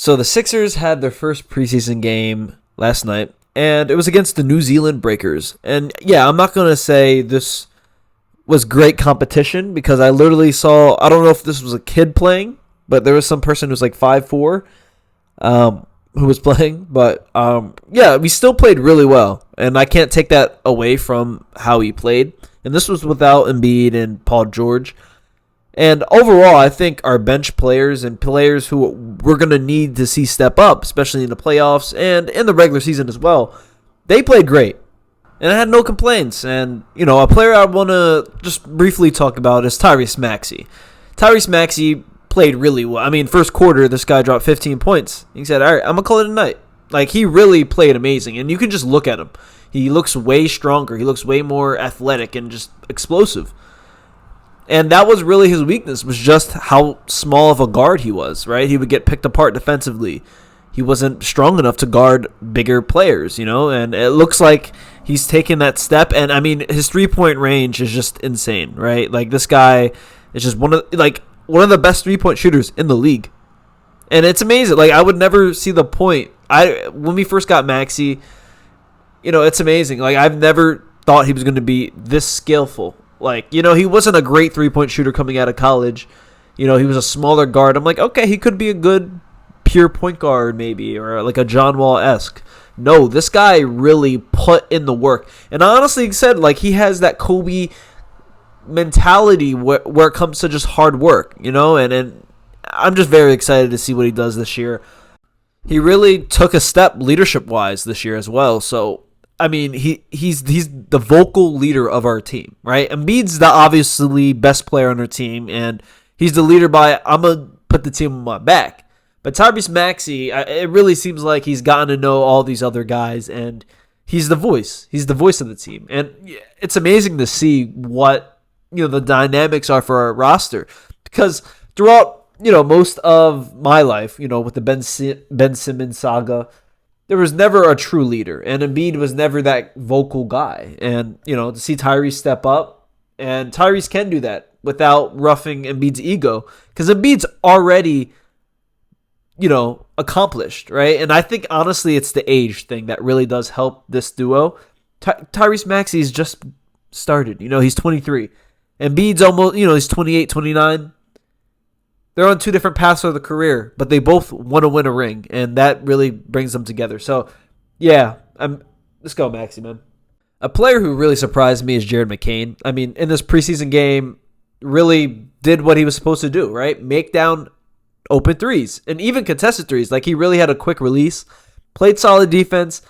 So the Sixers had their first preseason game last night, and it was against the New Zealand Breakers. And yeah, I'm not going to say this was great competition because I literally saw, I don't know if this was a kid playing, but there was some person who was like 5'4", who was playing. But yeah, we still played really well, and I can't take that away from how he played. And this was without Embiid and Paul George. And overall, I think our bench players and players who we're going to need to see step up, especially in the playoffs and in the regular season as well, they played great. And I had no complaints. And, you know, a player I want to just briefly talk about is Tyrese Maxey. Tyrese Maxey played really well. I mean, first quarter, this guy dropped 15 points. He said, all right, I'm going to call it a night. Like, he really played amazing. And you can just look at him. He looks way stronger. He looks way more athletic and just explosive. And that was really his weakness, was just how small of a guard he was, right? He would get picked apart defensively. He wasn't strong enough to guard bigger players, you know? And it looks like he's taken that step. And, I mean, his three-point range is just insane, right? Like, this guy is just one of the best three-point shooters in the league. And it's amazing. Like, I would never see the point. When we first got Maxey, you know, it's amazing. Like, I've never thought he was going to be this skillful. Like, you know, he wasn't a great three-point shooter coming out of college. You know, he was a smaller guard. I'm like, okay, he could be a good pure point guard maybe, or like a John Wall-esque. No, this guy really put in the work. And I honestly said, like, he has that Kobe mentality where it comes to just hard work, you know? And I'm just very excited to see what he does this year. He really took a step leadership-wise this year as well, so I mean, he's the vocal leader of our team, right? Embiid's the obviously best player on our team, and he's the leader by, I'm going to put the team on my back. But Tyrese Maxey, it really seems like he's gotten to know all these other guys, and he's the voice. He's the voice of the team. And it's amazing to see what, you know, the dynamics are for our roster. Because throughout, you know, most of my life, you know, with the Ben Simmons saga, there was never a true leader, and Embiid was never that vocal guy. And, you know, to see Tyrese step up, and Tyrese can do that without roughing Embiid's ego, because Embiid's already, you know, accomplished, right? And I think, honestly, it's the age thing that really does help this duo. Tyrese Maxey's just started. You know, he's 23. Embiid's almost, you know, he's 28, 29. They're on two different paths of the career, but they both want to win a ring, and that really brings them together. So, yeah, let's go, Maxey, man. A player who really surprised me is Jared McCain. I mean, in this preseason game, really did what he was supposed to do, right? Make down open threes, and even contested threes. Like, he really had a quick release, played solid defense,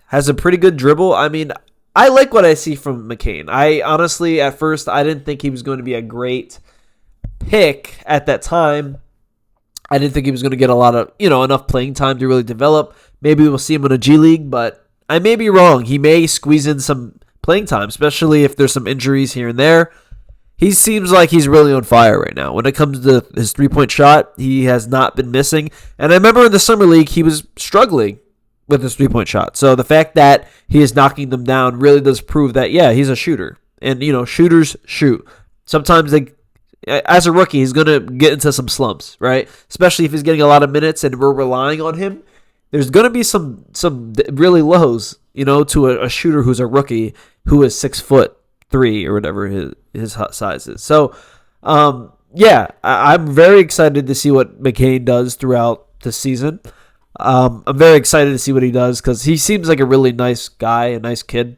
has a pretty good dribble. I mean, I like what I see from McCain. I honestly, at first, I didn't think he was going to be a great pick at that time. I didn't think he was going to get a lot of, you know, enough playing time to really develop. Maybe we'll see him in a G League, but I may be wrong. He may squeeze in some playing time, especially if there's some injuries here and there. He seems like he's really on fire right now. When it comes to his three-point shot, he has not been missing. And I remember in the Summer League, he was struggling with his three-point shot. So the fact that he is knocking them down really does prove that, yeah, he's a shooter. And, you know, shooters shoot. Sometimes they, as a rookie, he's going to get into some slumps, right? Especially if he's getting a lot of minutes and we're relying on him. There's going to be some really lows, you know, to a shooter who's a rookie who is 6'3" or whatever his size is. So, yeah, I'm very excited to see what McCain does throughout the season. I'm very excited to see what he does because he seems like a really nice guy, a nice kid.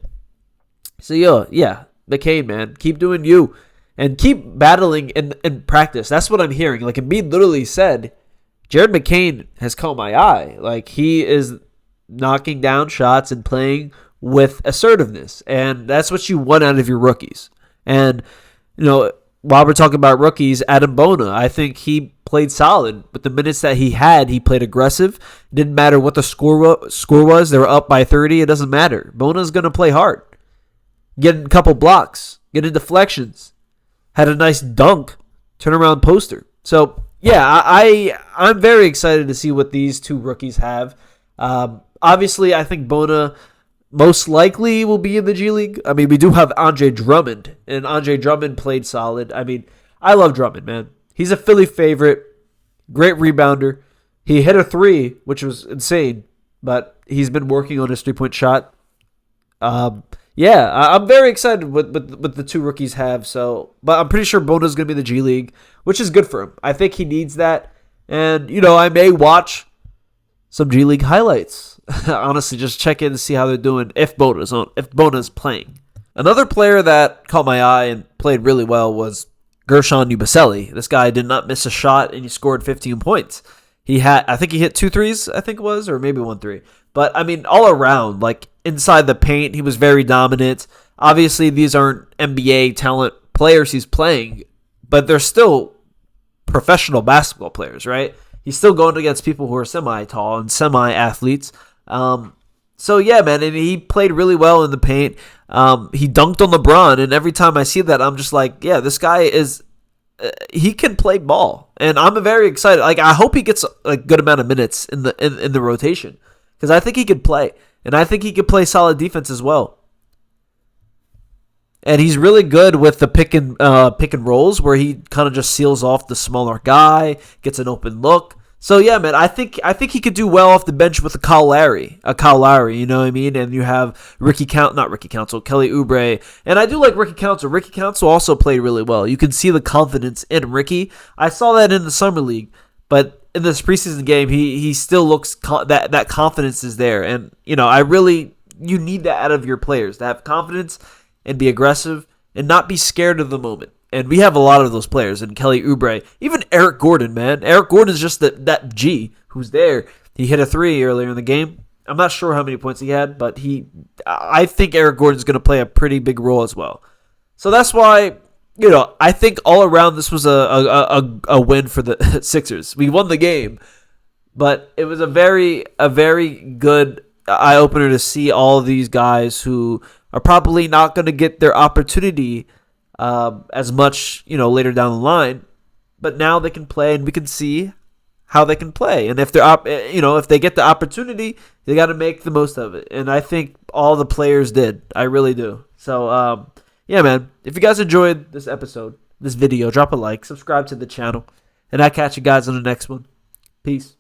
So, yeah, McCain, man, keep doing you. And keep battling in practice. That's what I'm hearing. Like, Embiid literally said, Jared McCain has caught my eye. Like, he is knocking down shots and playing with assertiveness. And that's what you want out of your rookies. And, you know, while we're talking about rookies, Adam Bona, I think he played solid. With the minutes that he had, he played aggressive. It didn't matter what the score was. They were up by 30. It doesn't matter. Bona's going to play hard. Getting a couple blocks. Getting deflections. Had a nice dunk, turnaround poster. So, yeah, I'm very excited to see what these two rookies have. Obviously, I think Bona most likely will be in the G League. I mean, we do have Andre Drummond, and Andre Drummond played solid. I mean, I love Drummond, man. He's a Philly favorite, great rebounder. He hit a three, which was insane, but he's been working on his 3-point shot. I'm very excited with the two rookies have. So, but I'm pretty sure Bona's going to be the G League, which is good for him. I think he needs that. And, I may watch some G League highlights. Honestly, just check in to see how they're doing if Bona's playing. Another player that caught my eye and played really well was Gershon Yabusele. This guy did not miss a shot, and he scored 15 points. I think he hit 2 threes, I think it was, or maybe 1 3. But, all around, like, inside the paint, he was very dominant. Obviously, these aren't NBA talent players he's playing, but they're still professional basketball players, right? He's still going against people who are semi-tall and semi-athletes. So, yeah, man, and he played really well in the paint. He dunked on LeBron, and every time I see that, I'm just like, yeah, this guy is... he can play ball, and I'm very excited. Like, I hope he gets a good amount of minutes in the rotation, because I think he could play, and I think he could play solid defense as well. And he's really good with the pick and rolls, where he kind of just seals off the smaller guy, gets an open look. So yeah, man, I think he could do well off the bench with a Kyle Lowry, you know what I mean? And you have Kelly Oubre, and I do like Ricky Council. Ricky Council also played really well. You can see the confidence in Ricky. I saw that in the summer league, but in this preseason game, he still looks that confidence is there, and you need that out of your players, to have confidence and be aggressive and not be scared of the moment. And we have a lot of those players, and Kelly Oubre, even Eric Gordon, man. Eric Gordon is just that G who's there. He hit a 3 earlier in the game. I'm not sure how many points he had, but I think Eric Gordon's going to play a pretty big role as well. So that's why, I think all around this was a win for the Sixers. We won the game, but it was a very good eye-opener to see all of these guys who are probably not going to get their opportunity as much, later down the line, but now they can play, and we can see how they can play. And if if they get the opportunity, they got to make the most of it. And I think all the players did. I really do. So, yeah, man. If you guys enjoyed this video, drop a like, subscribe to the channel, and I'll catch you guys on the next one. Peace.